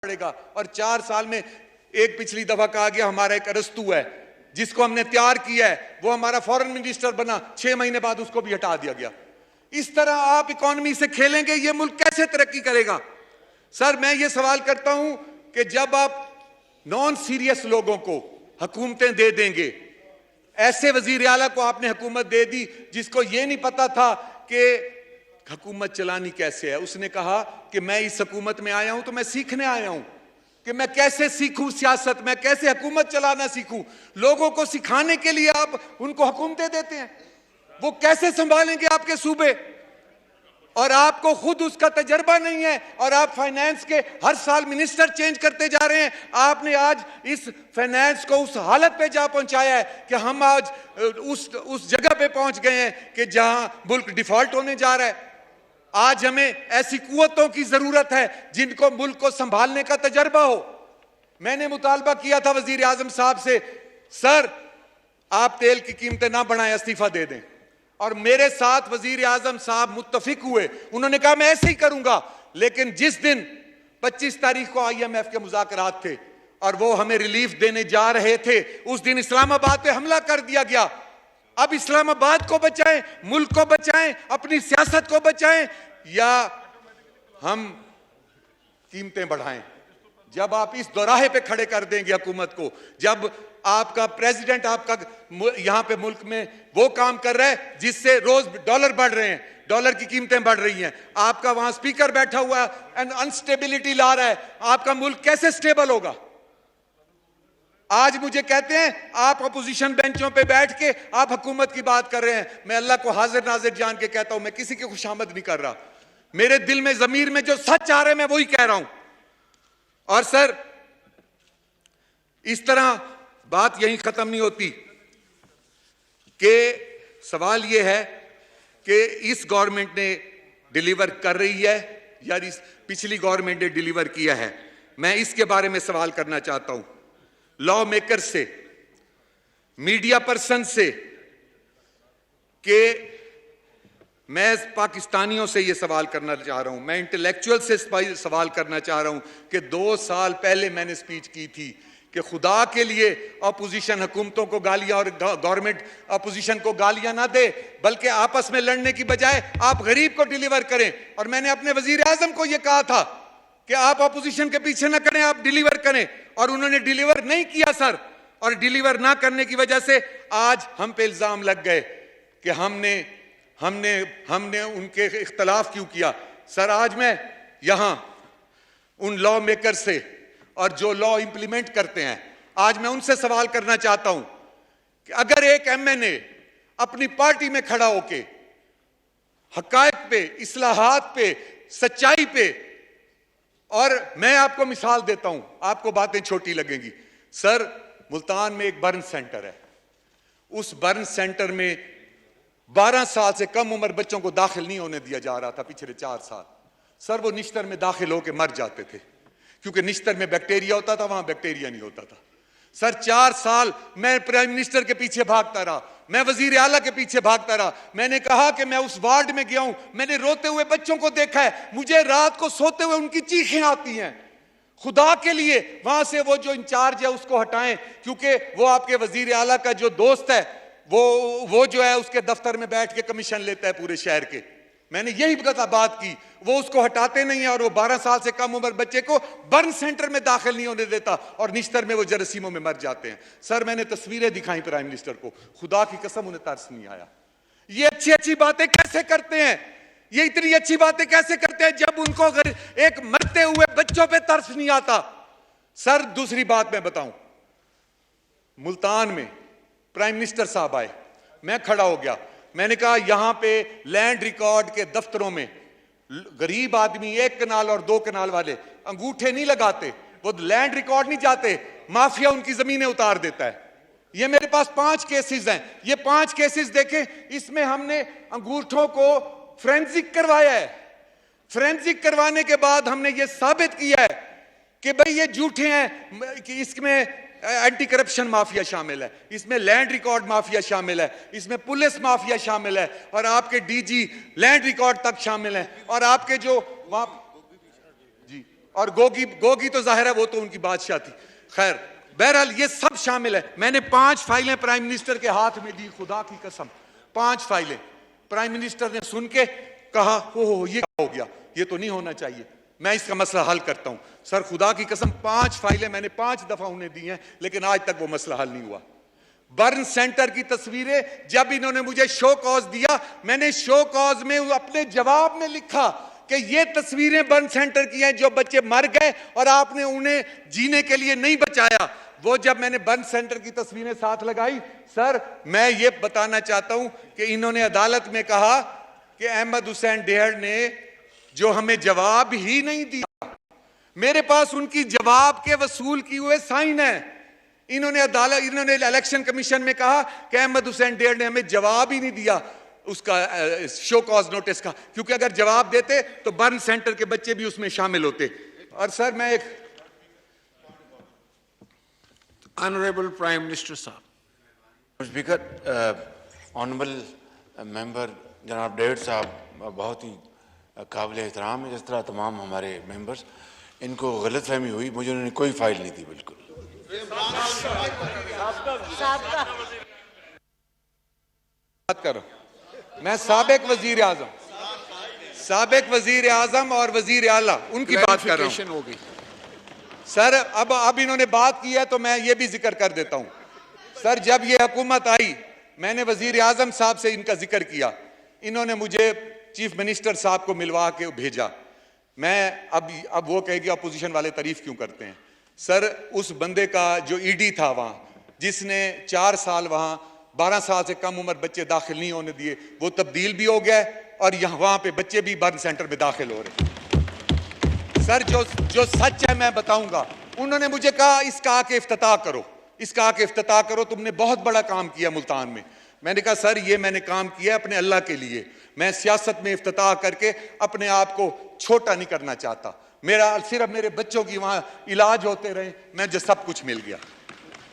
पड़ेगा। और 4 साल में एक पिछली दफा कहा गया हमारा एक अरस्तु है जिसको हमने तैयार किया है, वो हमारा फॉरेन मिनिस्टर बना, 6 महीने बाद उसको भी हटा दिया गया। इस तरह आप इकोनॉमी से खेलेंगे, ये मुल्क कैसे तरक्की करेगा? सर मैं ये सवाल करता हूं कि जब आप नॉन सीरियस लोगों को हुकूमतें दे देंगे, ऐसे वजीर आला को आपने हुकूमत दे दी जिसको ये नहीं पता था कि हुकूमत चलानी कैसे है। उसने कहा कि मैं इस हुकूमत में आया हूं तो मैं सीखने आया हूं कि मैं कैसे सीखूं सियासत, मैं कैसे हुकूमत चलाना सीखूं। लोगों को सिखाने के लिए आप उनको हुकूमतें देते हैं, वो कैसे संभालेंगे आपके सूबे? और आपको खुद उसका तजर्बा नहीं है और आप फाइनेंस के हर साल मिनिस्टर चेंज करते जा रहे हैं। आपने आज इस फाइनेंस को उस हालत पे जा पहुंचाया है कि हम आज उस जगह पे पहुंच गए हैं कि जहां मुल्क डिफॉल्ट होने जा रहा है। आज हमें ऐसी कुव्वतों की जरूरत है जिनको मुल्क को संभालने का तजर्बा हो। मैंने मुतालबा किया था वजीर आजम साहब से, सर आप तेल की कीमतें ना बढ़ाएं, इस्तीफा दे दें। और मेरे साथ वजीर आजम साहब मुत्तफिक हुए, उन्होंने कहा मैं ऐसे ही करूंगा। लेकिन जिस दिन 25 तारीख को IMF के मुज़ाकरात थे और वो हमें रिलीफ देने जा रहे थे, उस दिन इस्लामाबाद पे हमला कर दिया गया। अब इस्लामाबाद को बचाएं, मुल्क को बचाएं, अपनी सियासत को बचाएं या हम कीमतें बढ़ाएं? जब आप इस दोराहे पे खड़े कर देंगे हुकूमत को, जब आपका प्रेसिडेंट आपका यहां पे मुल्क में वो काम कर रहा है जिससे रोज डॉलर बढ़ रहे हैं, डॉलर की कीमतें बढ़ रही हैं, आपका वहां स्पीकर बैठा हुआ अनस्टेबिलिटी ला रहा है, आपका मुल्क कैसे स्टेबल होगा? आज मुझे कहते हैं आप अपोजिशन बेंचों पे बैठ के आप हुकूमत की बात कर रहे हैं। मैं अल्लाह को हाजिर नाजिर जान के कहता हूं, मैं किसी की खुशामद नहीं कर रहा। मेरे दिल में जमीर में जो सच आ रहा है मैं वही कह रहा हूं। और सर इस तरह बात यहीं खत्म नहीं होती कि सवाल यह है कि इस गवर्नमेंट ने डिलीवर कर रही है या इस पिछली गवर्नमेंट ने डिलीवर किया है। मैं इसके बारे में सवाल करना चाहता हूं लॉ मेकर से, मीडिया पर्सन से, कि मैं पाकिस्तानियों से यह सवाल करना चाह रहा हूं, मैं इंटेलेक्चुअल से सवाल करना चाह रहा हूं कि 2 साल पहले मैंने स्पीच की थी कि खुदा के लिए अपोजिशन हुकूमतों को गालियां और गवर्नमेंट अपोजिशन को गालियां ना दे, बल्कि आपस में लड़ने की बजाय आप गरीब को डिलीवर करें। और मैंने अपने वजीर आजम को यह कहा था कि आप अपोजिशन के पीछे ना करें, आप डिलीवर करें, और उन्होंने डिलीवर नहीं किया सर। और डिलीवर ना करने की वजह से आज हम पे इल्जाम लग गए कि हमने उनके इख्तलाफ क्यों किया। सर आज मैं यहां उन लॉ मेकर से और जो लॉ इंप्लीमेंट करते हैं, आज मैं उनसे सवाल करना चाहता हूं कि अगर एक MNA अपनी पार्टी में खड़ा होके हकायक पे, इस्लाहात पे, सच्चाई पे, और मैं आपको मिसाल देता हूं, आपको बातें छोटी लगेंगी। सर मुल्तान में एक बर्न सेंटर है, उस बर्न सेंटर में 12 साल से कम उम्र बच्चों को दाखिल नहीं होने दिया जा रहा था पिछले 4 साल। सर वो निश्तर में दाखिल होकर मर जाते थे क्योंकि निश्तर में बैक्टीरिया होता था, वहां बैक्टीरिया नहीं होता था। सर 4 साल मैं प्राइम मिनिस्टर के पीछे भागता रहा, मैं वजीर आला के पीछे भागता रहा। मैंने कहा कि मैं उस वार्ड में गया हूं, मैंने रोते हुए बच्चों को देखा है, मुझे रात को सोते हुए उनकी चीखें आती हैं। खुदा के लिए वहां से वो जो इंचार्ज है उसको हटाएं, क्योंकि वो आपके वजीर आला का जो दोस्त है वो जो है उसके दफ्तर में बैठ के कमीशन लेता है पूरे शहर के। मैंने यही बात की, वो उसको हटाते नहीं है और वो 12 साल से कम उम्र बच्चे को बर्न सेंटर में दाखिल नहीं होने देता और निश्तर में वो जरासीमों में मर जाते हैं। सर मैंने तस्वीरें दिखाई प्राइम मिनिस्टर को, खुदा की कसम उन्हें तरस नहीं आया। ये अच्छी अच्छी बातें कैसे करते हैं, ये इतनी अच्छी बातें कैसे करते हैं जब उनको अगर एक मरते हुए बच्चों पे तरस नहीं आता। सर दूसरी बात मैं बताऊं, मुल्तान में प्राइम मिनिस्टर साहब आए, मैं खड़ा हो गया, मैंने कहा यहां पे लैंड रिकॉर्ड के दफ्तरों में गरीब आदमी 1 कनाल और 2 कनाल वाले अंगूठे नहीं लगाते, वो लैंड रिकॉर्ड नहीं जाते, माफिया उनकी जमीनें उतार देता है। ये मेरे पास 5 केसेस हैं, ये 5 केसेस देखें, इसमें हमने अंगूठों को फोरेंसिक करवाया है। फोरेंसिक करवाने के बाद हमने ये साबित किया है कि भाई ये झूठे हैं, कि इसमें एंटी करप्शन माफिया शामिल है, इसमें लैंड रिकॉर्ड माफिया शामिल है, इसमें पुलिस माफिया शामिल है, और आपके DG लैंड रिकॉर्ड तक शामिल है, और आपके जो जी और गोगी तो जाहिर है वो तो उनकी बादशाह थी। खैर, बहरहाल ये सब शामिल है। मैंने 5 फाइलें प्राइम मिनिस्टर के हाथ में दी, खुदा की कसम 5 फाइलें। प्राइम मिनिस्टर ने सुन के कहा ओह ये क्या हो गया, ये तो नहीं होना चाहिए, मैं इसका मसला हल करता हूं। सर खुदा की कसम 5 फाइलें मैंने 5 दफा उन्हें दी हैं, लेकिन आज तक वो मसला हल नहीं हुआ। बर्न सेंटर की तस्वीरें जब इन्होंने मुझे शो कॉज दिया, मैंने शो कॉज में अपने जवाब में लिखा कि ये तस्वीरें बर्न सेंटर की हैं जो बच्चे मर गए और आपने उन्हें जीने के लिए नहीं बचाया। वो जब मैंने बर्न सेंटर की तस्वीरें साथ लगाई, सर मैं ये बताना चाहता हूं कि इन्होंने अदालत में कहा कि अहमद हुसैन डेहड़ ने जो हमें जवाब ही नहीं दिया, मेरे पास उनकी जवाब के वसूल किए हुए साइन है। इन्होंने इलेक्शन कमीशन में कहा कि अहमद हुसैन डेहड़ ने हमें जवाब ही नहीं दिया उसका शो कॉज नोटिस का, क्योंकि अगर जवाब देते तो बर्न सेंटर के बच्चे भी उसमें शामिल होते। और सर मैं एक ऑनरेबल प्राइम मिनिस्टर साहब। स्पीकर, ऑनरेबल मेंबर जनाब डेविड साहब बहुत ही काबिल एहतराम है, जिस तरह तमाम हमारे मेंबर्स, इनको गलत फहमी हुई, मुझे उन्होंने कोई फाइल नहीं दी बिल्कुल। बात करो, मैं साबिक वजीर आजम और वजीर आला उनकी बात कर रहा हूं। हो गई सर अब इन्होंने बात की है तो मैं ये भी जिक्र कर देता हूं। सर जब ये हुकूमत आई, मैंने वजीर आजम साहब से इनका जिक्र किया, इन्होंने मुझे चीफ मिनिस्टर साहब को मिलवा के भेजा। मैं अब वो कहेगी अपोजिशन वाले तारीफ क्यों करते हैं। सर उस बंदे का जो ईडी था वहां, जिसने 4 साल वहां 12 साल से कम उम्र बच्चे दाखिल नहीं होने दिए, वो तब्दील भी हो गया और यहाँ वहां पे बच्चे भी बर्न सेंटर में दाखिल हो रहे। सर जो सच है मैं बताऊंगा। उन्होंने मुझे कहा इसका आके इफ्तिताह करो, तुमने बहुत बड़ा काम किया मुल्तान में। मैंने कहा सर ये मैंने काम किया अपने अल्लाह के लिए, मैं सियासत में इफ्तिताह करके अपने आप को छोटा नहीं करना चाहता। मेरा सिर्फ मेरे बच्चों की वहां इलाज होते रहे, मुझे सब कुछ मिल गया।